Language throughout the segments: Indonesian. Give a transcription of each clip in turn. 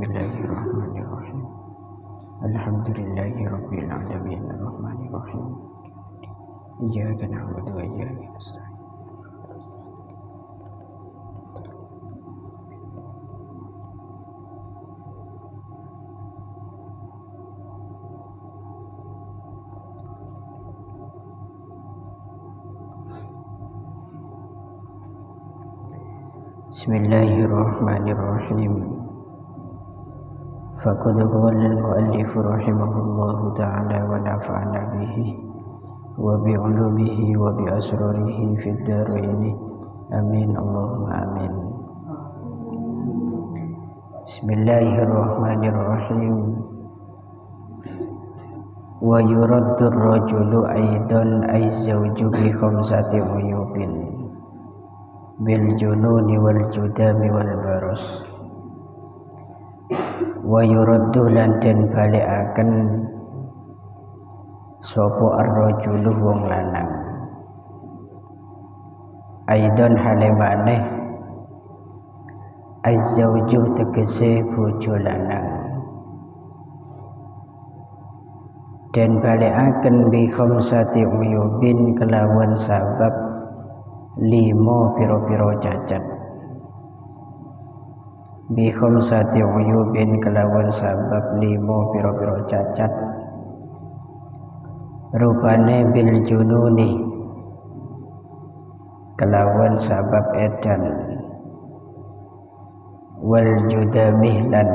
Bismillahirrahmanirrahim. Alhamdulillahirabbil alamin arrahmanirrahim. Iyyaka na'budu wa iyyaka nasta'in. Bismillahirrahmanirrahim. Faqad qala al-mu'allif rahimahullahu ta'ala wa nafa'ana bihi wa bi 'ulumihi wa bi asrarihi fid dharain. Amin Allahumma amin. Bismillahirrahmanirrahim. Wa yuraddu ar-rajulu aidan az-zawju bi khamsati uyubin bil jununi wal judami wal baros. Wa yuraddu lan den balekaken sapa ar-rajulu wong lanang aidon hale maneh az-zawju tegese bojo lanang den balekaken bi khamsati uyubin kelawan sabab 5 piro-piro cacat. Bi khamsati uyubin kelawan sabab 5 piro-piro cacat. Rupane bil jununi kelawan sabab edan, wal judamih lan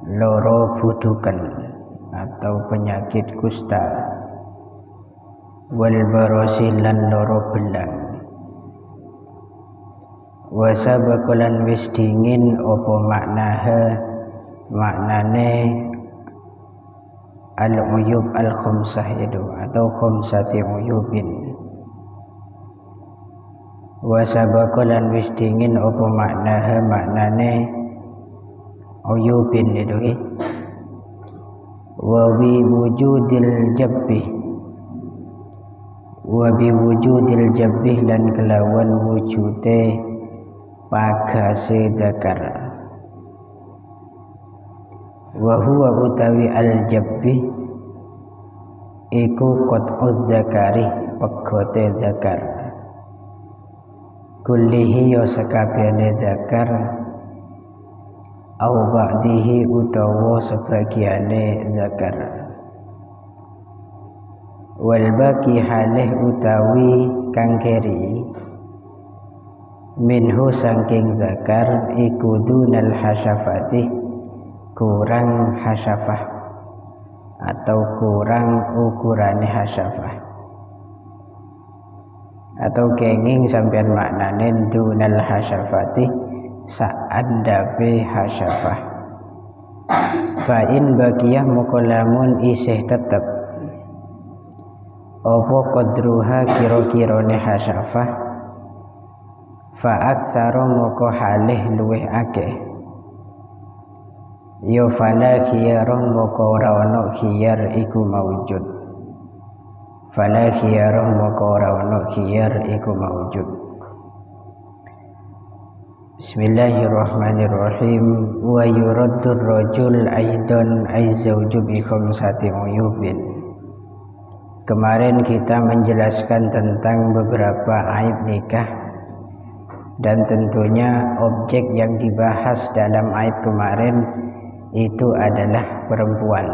loro budukan atau penyakit kusta, wal barosi lan loro belang. Wa sabakolan wis dingin apa maknane al-uyub al-khamsah itu atau khamsati uyubin. Wa sabakolan wis dingin apa maknane uyubin itu wa bi wujudil jabbi wa bi wujudil jabbih lan kelawan wujude pagase dakar. Wa huwa utawi al jabbi iku qat'uz zakari pegote zakar kullihi ya sakabehane zakar au ba'dihi utawa sebagiane zakar. Wal baki halih utawi kang keri minhu saking zakar iku dunal hasyafati kurang hasyafah atau kurang ukurane hasyafah atau kenging sampean maknane dunal hasyafati saandabe hasyafah. Fa in bakiyah mukolamun isih tetep apa qadruha kira-kirane hasyafah fa aksara moko halih luweh akeh ya fala khiyarun moko ora ana khiyar iku maujud. Fala khiyarun moko ora ana khiyar iku maujud. Bismillahirrahmanirrahim. Wa yuraddu ar-rajul aidan az-zawju bi khamsati uyubin. Kemarin kita menjelaskan tentang beberapa aib nikah dan tentunya objek yang dibahas dalam aib kemarin itu adalah perempuan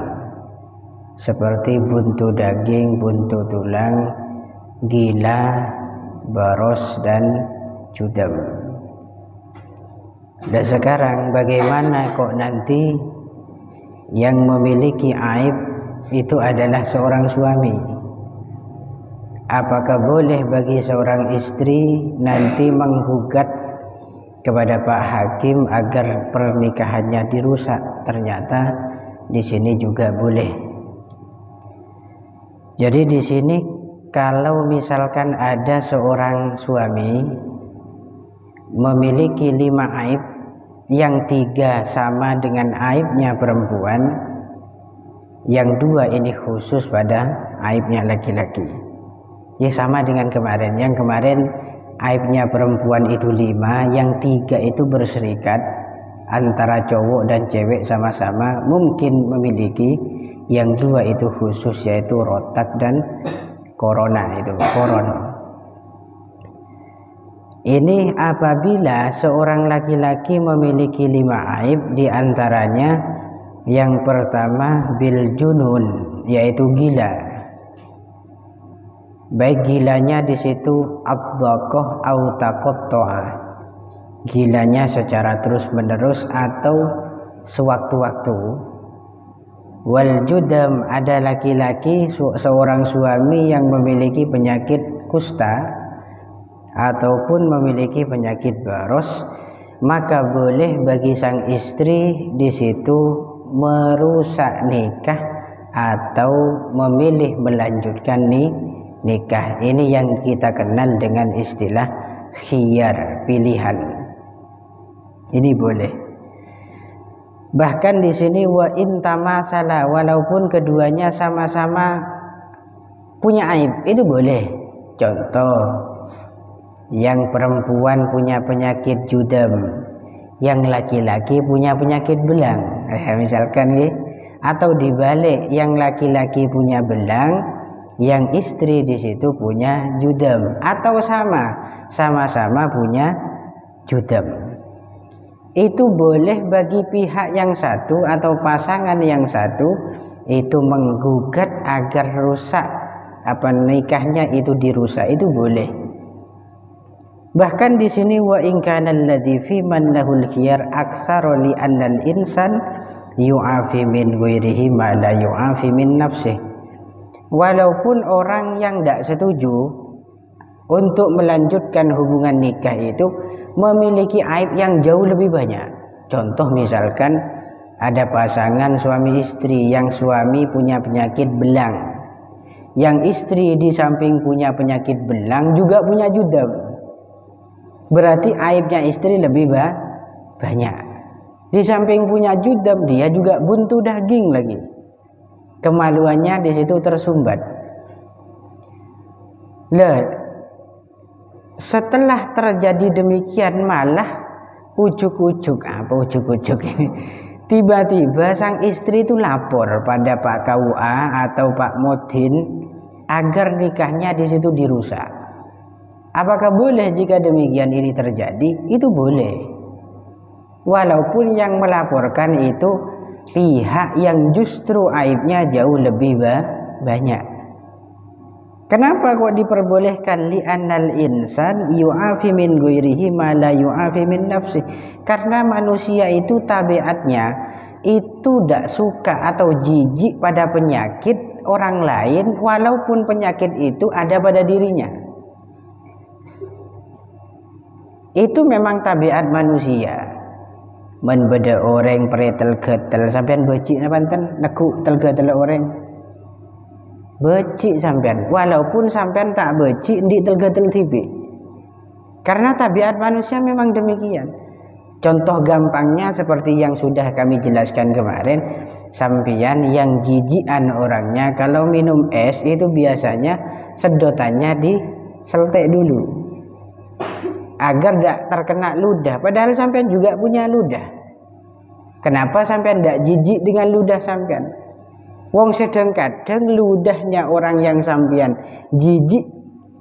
seperti buntu daging, buntu tulang, gila, baros dan judam. Dan sekarang bagaimana kok nanti yang memiliki aib itu adalah seorang suami? Apakah boleh bagi seorang istri nanti menggugat kepada Pak Hakim agar pernikahannya dirusak? Ternyata di sini juga boleh. Jadi di sini kalau misalkan ada seorang suami memiliki 5 aib, yang 3 sama dengan aibnya perempuan, yang 2 ini khusus pada aibnya laki-laki. Ya sama dengan kemarin. Yang kemarin aibnya perempuan itu 5, yang 3 itu berserikat antara cowok dan cewek sama-sama mungkin memiliki, yang dua itu khusus, yaitu rotak dan corona. Itu koron. Ini apabila seorang laki-laki memiliki 5 aib, diantaranya yang pertama bil junun, yaitu gila. Baik gilanya di situ adbaqah au taqatta'a, gilanya secara terus-menerus atau sewaktu-waktu. Wal judam, ada laki-laki seorang suami yang memiliki penyakit kusta ataupun memiliki penyakit baros, maka boleh bagi sang istri di situ merusak nikah atau memilih melanjutkan nikah. Ini yang kita kenal dengan istilah khiyar, pilihan. Ini boleh. Bahkan di sini wa in tamasala, walaupun keduanya sama-sama punya aib, itu boleh. Contoh, yang perempuan punya penyakit judam, yang laki-laki punya penyakit belang, misalkan ya. Atau dibalik, yang laki-laki punya belang, yang istri di situ punya judam, atau sama-sama punya judam. Itu boleh bagi pihak yang satu atau pasangan yang satu itu menggugat agar rusak nikahnya itu dirusak, itu boleh. Bahkan di sini wa in kana alladhi fi man lahul khiyar aksara li annal insan yu'afi min ghairihi ma la yu'afi min nafsihi. Walaupun orang yang tidak setuju untuk melanjutkan hubungan nikah itu memiliki aib yang jauh lebih banyak. Contoh misalkan ada pasangan suami istri, yang suami punya penyakit belang, yang istri di samping punya penyakit belang juga punya judam. Berarti aibnya istri lebih banyak. Di samping punya judam, dia juga buntu daging lagi. Kemaluannya di situ tersumbat. Setelah terjadi demikian, malah ujuk-ujuk ini, tiba-tiba sang istri itu lapor pada Pak KUA atau Pak Modin agar nikahnya di situ dirusak. Apakah boleh jika demikian ini terjadi? Itu boleh. Walaupun yang melaporkan itu pihak yang justru aibnya jauh lebih banyak. Kenapa kok diperbolehkan? Li'annal insan yu'afi min ghairihi ma la yu'afi min nafsi. Karena manusia itu tabiatnya itu tidak suka atau jijik pada penyakit orang lain, walaupun penyakit itu ada pada dirinya. Itu memang tabiat manusia. Men beda orang pretel getel sampean becik napanten nekuk telgetel orang. Becik sampean, walaupun sampean tak becik ndik telgetel tibi. Karena tabiat manusia memang demikian. Contoh gampangnya seperti yang sudah kami jelaskan kemarin, sampean yang jijikan orangnya kalau minum es itu biasanya sedotannya diseltek dulu agar tidak terkena ludah, padahal sampean juga punya ludah. Kenapa sampean tidak jijik dengan ludah sampean? Wong sedang kadang ludahnya orang yang sampean jijik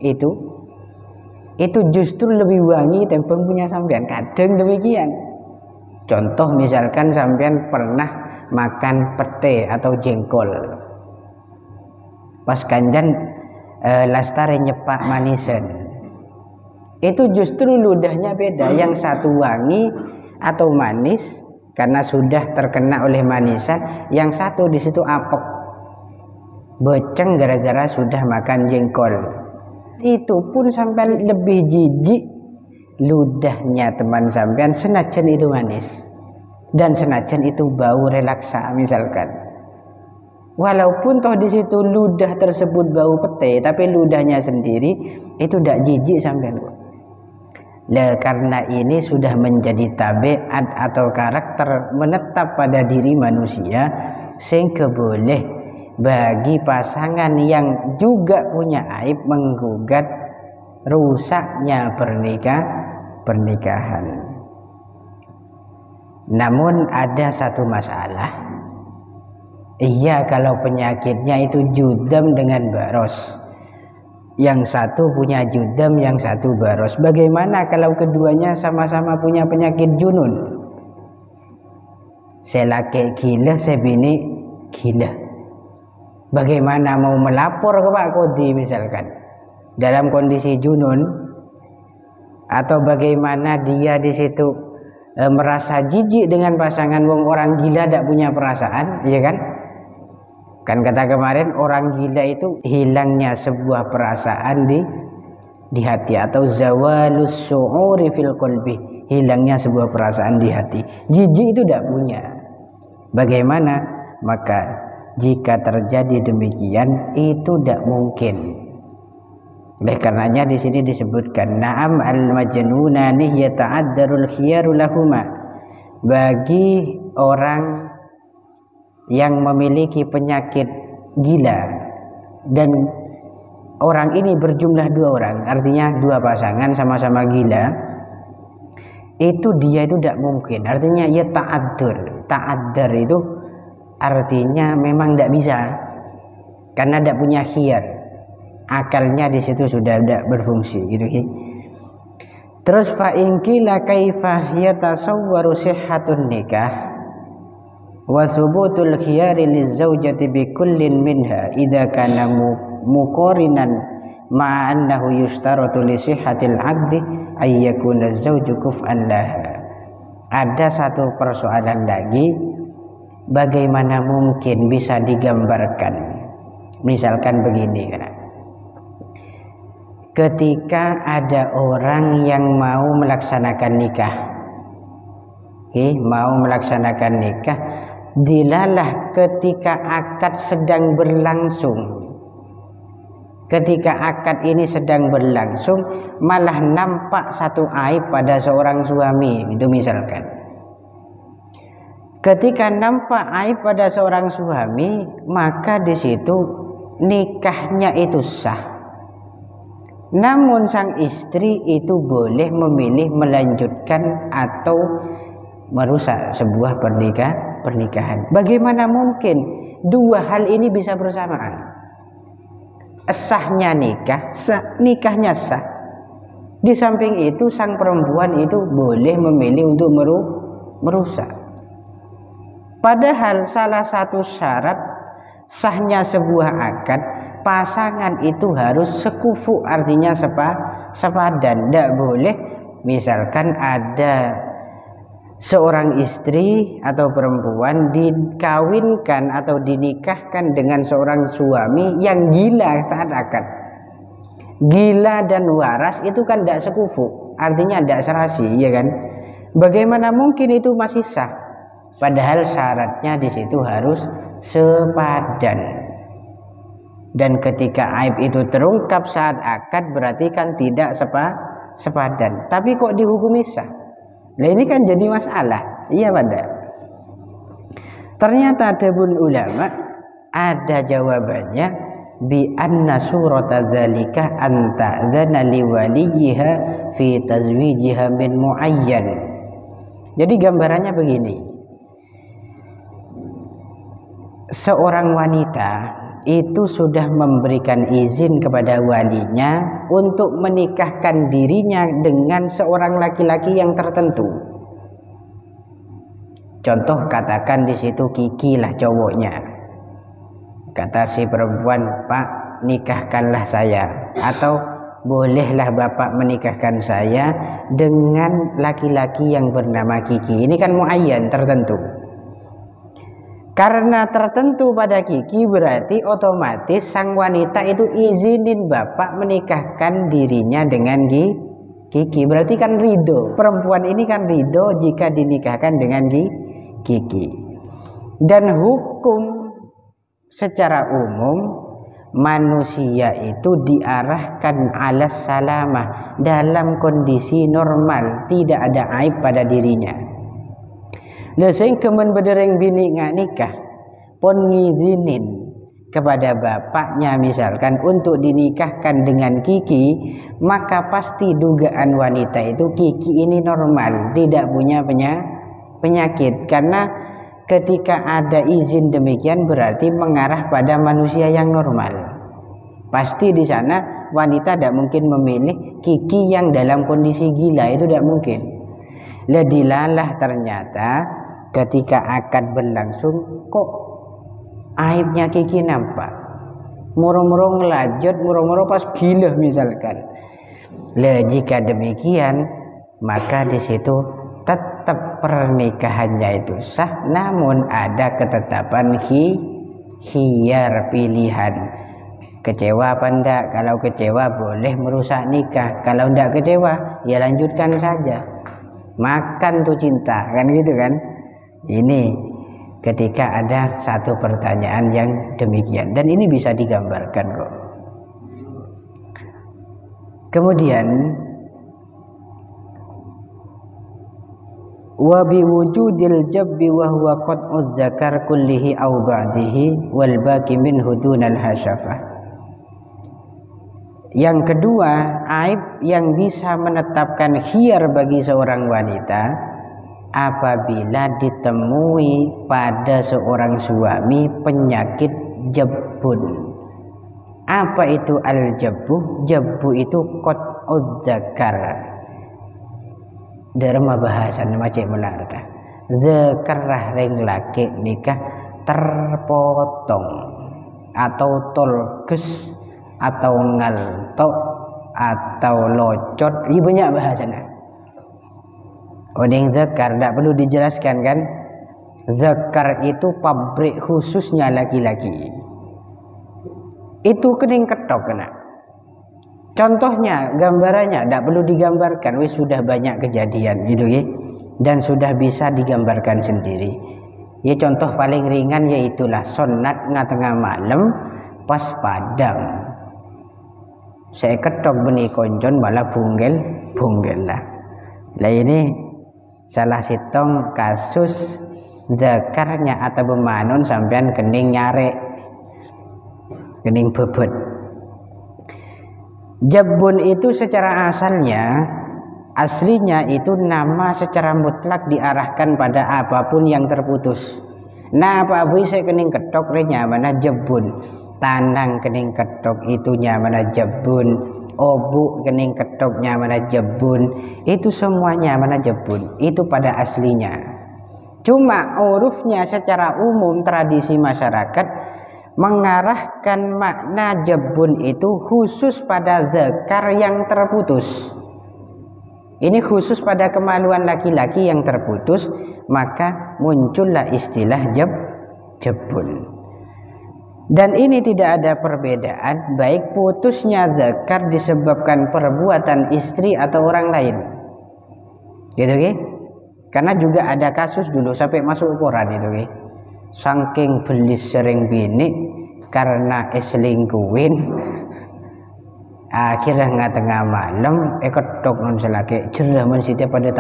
itu justru lebih wangi timbang punya sampean. Kadang demikian. Contoh misalkan sampean pernah makan pete atau jengkol, pas kanjan lastare nyepak manisan, itu justru ludahnya beda. Yang satu wangi atau manis karena sudah terkena oleh manisan, yang satu di situ apek, beceng gara-gara sudah makan jengkol. Itu pun sampai lebih jijik ludahnya teman sampean, senajan itu manis dan senajan itu bau relaksa misalkan. Walaupun toh di situ ludah tersebut bau pete, tapi ludahnya sendiri itu tidak jijik sampean. Karena ini sudah menjadi tabiat atau karakter menetap pada diri manusia, sehingga boleh bagi pasangan yang juga punya aib menggugat rusaknya pernikahan. Namun ada satu masalah. Iya, kalau penyakitnya itu judam dengan baros, yang satu punya judam, yang satu baros. Bagaimana kalau keduanya sama-sama punya penyakit junun? Saya laki gila, saya bini gila. Bagaimana mau melapor ke Pak Kodi misalkan dalam kondisi junun, atau bagaimana dia di situ merasa jijik dengan pasangan, wong orang gila tidak punya perasaan, ya kan? Kan kata kemarin orang gila itu hilangnya sebuah perasaan di hati, atau zawalus syu'uri fil qalbi, hilangnya sebuah perasaan di hati. Jijik itu tidak punya. Bagaimana? Maka jika terjadi demikian itu tidak mungkin. Oleh karenanya di sini disebutkan na'am al-majnunani yata'addarul khiyaru lahuma, bagi orang yang memiliki penyakit gila dan orang ini berjumlah dua orang, artinya dua pasangan sama-sama gila, itu dia itu tidak mungkin. Artinya ya ta'addar itu artinya memang tidak bisa, karena tidak punya khiyar, akalnya di situ sudah tidak berfungsi gitu. Terus fa in qila kaifa yatasawwaru sihhatun nikah wa thubutul khiyari lizaujati bi kullin minha idza kana muqarinan ma annahu yushtaratu li sihhatil 'aqdi ay yakuna az-zawju kuf'an laha. Ada satu persoalan lagi, bagaimana mungkin bisa digambarkan? Misalkan begini, ketika ada orang yang mau melaksanakan nikah, mau melaksanakan nikah, dilalah ketika akad sedang berlangsung. Ketika akad ini sedang berlangsung, malah nampak satu aib pada seorang suami, itu misalkan. Ketika nampak aib pada seorang suami, maka di situ nikahnya itu sah. Namun sang istri itu boleh memilih melanjutkan atau merusak sebuah pernikahan. Bagaimana mungkin dua hal ini bisa bersamaan? Sahnya nikahnya sah. Di samping itu sang perempuan itu boleh memilih untuk merusak. Padahal salah satu syarat sahnya sebuah akad, pasangan itu harus sekufu, artinya sepadan. Tidak boleh misalkan ada seorang istri atau perempuan dikawinkan atau dinikahkan dengan seorang suami yang gila saat akad. Gila dan waras itu kan tidak sekufu, artinya tidak serasi, ya kan? Bagaimana mungkin itu masih sah? Padahal syaratnya di situ harus sepadan. Dan ketika aib itu terungkap saat akad, berarti kan tidak sepadan. Tapi kok dihukumi sah? Nah ini kan jadi masalah. Iya pada. Ternyata ada pun ulama ada jawabannya, bi anna surata zalika anta zana li waliha fi tazwijiha min muayyan. Jadi gambarannya begini. Seorang wanita itu sudah memberikan izin kepada walinya untuk menikahkan dirinya dengan seorang laki-laki yang tertentu. Contoh katakan di situ Kiki lah cowoknya. Kata si perempuan, "Pak, nikahkanlah saya," atau "Bolehlah Bapak menikahkan saya dengan laki-laki yang bernama Kiki." Ini kan muayyan, tertentu. Karena tertentu pada Kiki, berarti otomatis sang wanita itu izinin bapak menikahkan dirinya dengan Kiki. Berarti kan ridho. Perempuan ini kan ridho jika dinikahkan dengan Kiki. Dan hukum secara umum manusia itu diarahkan alas salamah, dalam kondisi normal, tidak ada aib pada dirinya. Lesing kemen bedereng bini ngak nikah pun ngizinin kepada bapaknya misalkan untuk dinikahkan dengan Kiki, maka pasti dugaan wanita itu Kiki ini normal, tidak punya penyakit, karena ketika ada izin demikian berarti mengarah pada manusia yang normal. Pasti di sana wanita tidak mungkin memilih Kiki yang dalam kondisi gila, itu tidak mungkin. Dilalah ternyata ketika akad berlangsung kok aibnya Kiki nampak, moro-moro ngelajut, moro-moro pas gila misalkan. Jika demikian maka di situ tetap pernikahannya itu sah, namun ada ketetapan khiyar, pilihan. Kecewa apa enggak? Kalau kecewa boleh merusak nikah, kalau enggak kecewa ya lanjutkan saja, makan tuh cinta, kan gitu kan. Ini ketika ada satu pertanyaan yang demikian, dan ini bisa digambarkan kok. Kemudian wa biwujudil jabbi wa huwa qat'uz zakar kullihi aw ba'dihi wal baqi minhu dunal hasyafah. Yang kedua, aib yang bisa menetapkan khiyar bagi seorang wanita apabila ditemui pada seorang suami penyakit jabun. Apa itu al-jabbu? Jabbu itu qat'uz zakar. Derma bahasan macam melarda. Zakarah ring laki nikah terpotong atau tolkes atau ngaltok atau locot. Ini banyak bahasanya. Odeng zakar tidak perlu dijelaskan kan. Zakar itu pabrik khususnya laki-laki. Itu kening ketok kena. Contohnya, gambarannya tidak perlu digambarkan, wis sudah banyak kejadian gitu ya, dan sudah bisa digambarkan sendiri. Ya contoh paling ringan yaitulah sunat na tengah malam pas padam. Saya ketok benih koncon malah bunggel lah. Lah ini salah sitong kasus zakarnya atau bemanon sampean kening nyarek, kening bebet. Jabun itu secara aslinya itu nama secara mutlak diarahkan pada apapun yang terputus. Nah, apa abu saya kening ketok renya mana jabun, tanang kening ketok itunya mana jabun, obu kening ketoknya mana jabun, itu semuanya mana jabun, itu pada aslinya. Cuma urufnya secara umum tradisi masyarakat mengarahkan makna jabun itu khusus pada zakar yang terputus. Ini khusus pada kemaluan laki-laki yang terputus, maka muncullah istilah jabun. Dan ini tidak ada perbedaan baik putusnya zakar disebabkan perbuatan istri atau orang lain. Gitu kan? Karena juga ada kasus dulu sampai masuk koran itu kan. Saking belis sering bini karena selingkuhin, akhirnya nggak tengah malam ketok non selake cerah men siti pada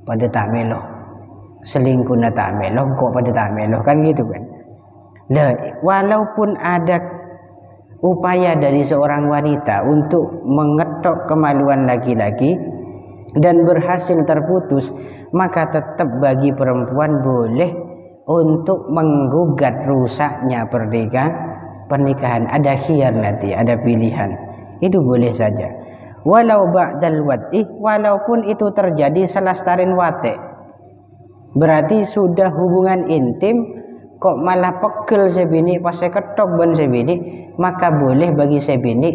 tak melo selingkuh na tak melo kok pada tak melo kan gitu kan. Lah walaupun ada upaya dari seorang wanita untuk mengetok kemaluan laki-laki dan berhasil terputus, maka tetap bagi perempuan boleh untuk menggugat rusaknya pernikahan. Ada khiyar nanti, ada pilihan, itu boleh saja. Walau ba'dal wat'i, walaupun itu terjadi selastarin wate, berarti sudah hubungan intim kok malah pegel sebini pas saya ketok ben sebini, maka boleh bagi sebini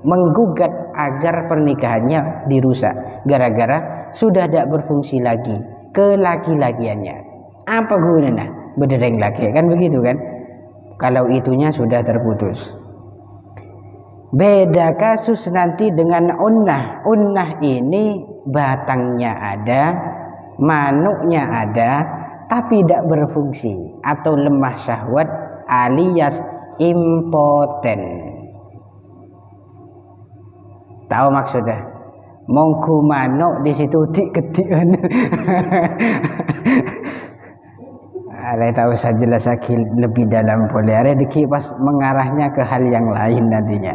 menggugat agar pernikahannya dirusak gara-gara sudah tidak berfungsi lagi ke laki-lakiannya. Apa gunanya berdereng laki, kan begitu kan, kalau itunya sudah terputus. Beda kasus nanti dengan unnah. Unnah ini batangnya ada, manuknya ada, tapi tidak berfungsi atau lemah syahwat alias impoten. Tahu maksudnya? Mongku manuk di situ dik-kedikan. Alay tak usah jelas lagi lebih dalam boleh. Ada dikit pas mengarahnya ke hal yang lain nantinya.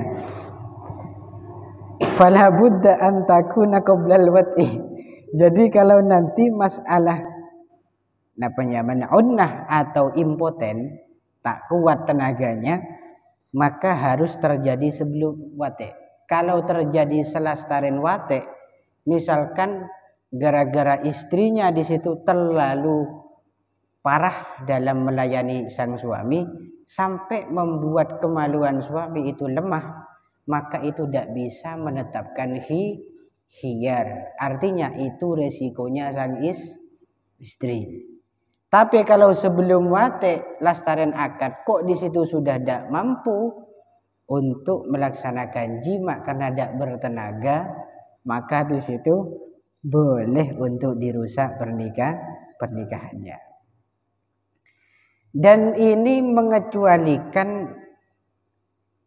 Fala budda an takuna qoblal wat'i. Jadi kalau nanti masalah Nah penyaman unnah atau impoten, tak kuat tenaganya, maka harus terjadi sebelum wate. Kalau terjadi selastaren wate, misalkan gara-gara istrinya di situ terlalu parah dalam melayani sang suami sampai membuat kemaluan suami itu lemah, maka itu tidak bisa menetapkan hiyar. Artinya itu resikonya sang istri. Tapi kalau sebelum wate lastaren akad kok di situ sudah tidak mampu untuk melaksanakan jima karena tidak bertenaga, maka di situ boleh untuk dirusak pernikahannya. Dan ini mengecualikan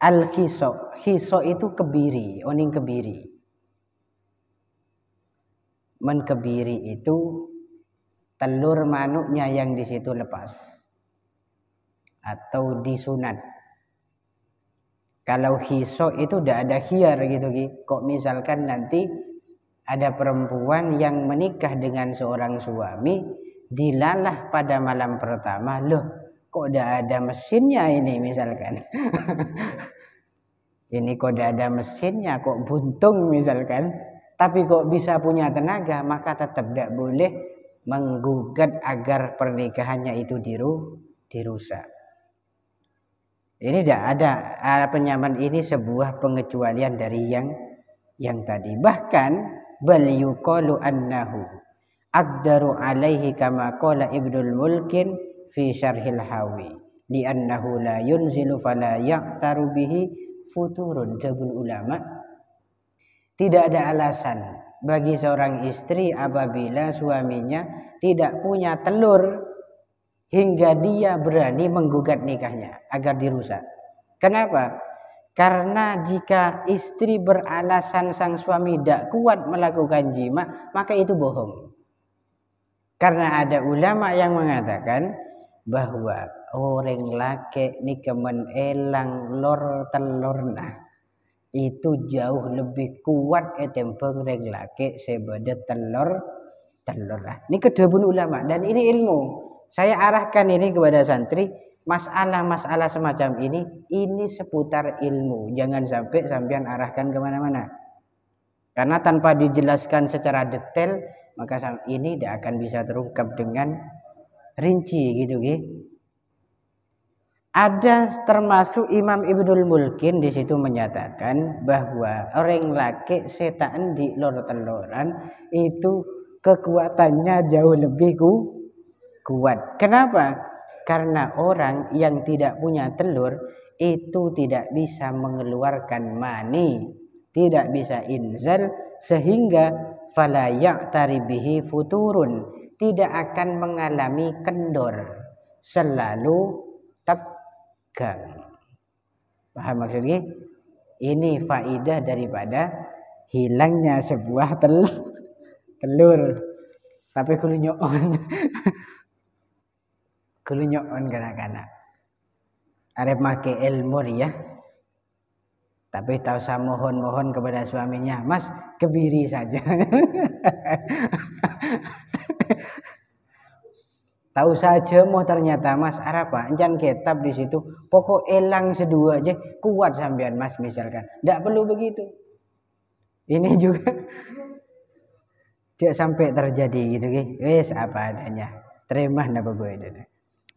al-khiso. Khiso itu kebiri, oning kebiri. Menkebiri itu telur manuknya yang di situ lepas atau disunat. Kalau khiso itu tidak ada khiyar gitu. Kok misalkan nanti ada perempuan yang menikah dengan seorang suami, dilalah pada malam pertama, loh kok tidak ada mesinnya ini misalkan. Ini kok tidak ada mesinnya, kok buntung misalkan. Tapi kok bisa punya tenaga, maka tetap tidak boleh menggugat agar pernikahannya itu dirusak. Ini tidak ada penyaman, ini sebuah pengecualian dari yang tadi. Bahkan bal yuqalu annahu aqdaru alaihi kama qala Ibnul Mulkin fi syarhil hawi li'annahu la yunzilu fala ya'taru bihi futurun. Jabul ulama, tidak ada alasan bagi seorang istri apabila suaminya tidak punya telur hingga dia berani menggugat nikahnya agar dirusak. Kenapa? Karena jika istri beralasan sang suami tidak kuat melakukan jima, maka itu bohong. Karena ada ulama yang mengatakan bahwa orang laki nikah menelang lor telurna itu jauh lebih kuat etempeng reng laki sebagai telur. Ini kedua pun ulama dan ini ilmu. Saya arahkan ini kepada santri, masalah-masalah semacam ini seputar ilmu. Jangan sampai sampean arahkan kemana-mana. Karena tanpa dijelaskan secara detail, maka ini tidak akan bisa terungkap dengan rinci gitu. Ada termasuk Imam Ibnul Mulkin di situ menyatakan bahwa orang laki setan di lor teloran itu kekuatannya jauh lebih kuat. Kenapa? Karena orang yang tidak punya telur itu tidak bisa mengeluarkan mani, tidak bisa inzal, sehingga fala ya'tari bihi futurun, tidak akan mengalami kendor, selalu tegang. Paham maksudnya? Ini faidah daripada hilangnya sebuah telur. Tapi kudu nyoon. Kudu nyoon kanak-kanak. Arep make ilmu ya. Tapi tak usah mohon-mohon kepada suaminya, Mas, kebiri saja. Tahu saja mau ternyata Mas Arapa encan kitab di situ pokok elang sedua aja kuat sampean Mas misalkan. Enggak perlu begitu. Ini juga jangan sampai terjadi gitu wis apa adanya. Terima napa gue itu.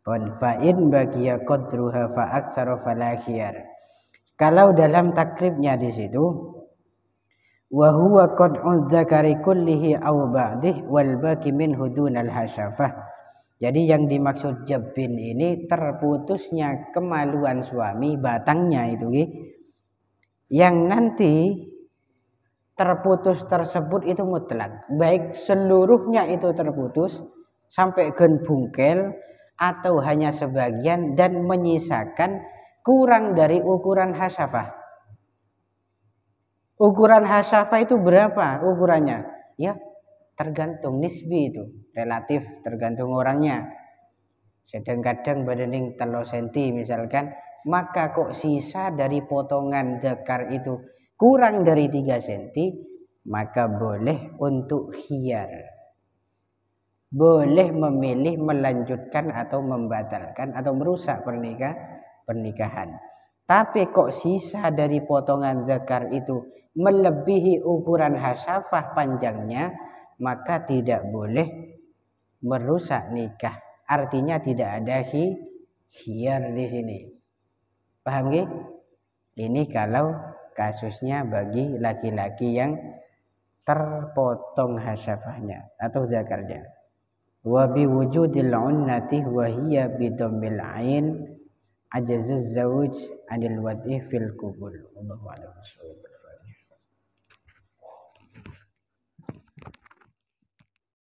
Pon fa'in bagiya qadruha fa aksara fala khiyar. Kalau dalam takribnya di situ wa huwa qad'u dzakari kullihi aw ba'dih wal baqi minhu dunal hasyafah. Jadi yang dimaksud jabin ini terputusnya kemaluan suami, batangnya itu yang nanti terputus tersebut itu mutlak, baik seluruhnya itu terputus sampai gen bungkel atau hanya sebagian dan menyisakan kurang dari ukuran hasyafah. Ukuran hasyafah itu berapa ukurannya? Ya tergantung nisbi, itu relatif tergantung orangnya. Sedang-kadang badaning 3 cm misalkan, maka kok sisa dari potongan zakar itu kurang dari 3 cm, maka boleh untuk khiyar. boleh memilih melanjutkan atau membatalkan atau merusak pernikahan. Tapi kok sisa dari potongan zakar itu melebihi ukuran hasyafah panjangnya, maka tidak boleh merusak nikah. Artinya tidak ada khiyar di sini. Paham nggih? Ini kalau kasusnya bagi laki-laki yang terpotong hasyafahnya atau zakarnya. Wa bi wujudil unnati wa hiya bi dhammil ain ajazuz zawj anil wad'i fil qubul. Allahu a'lam.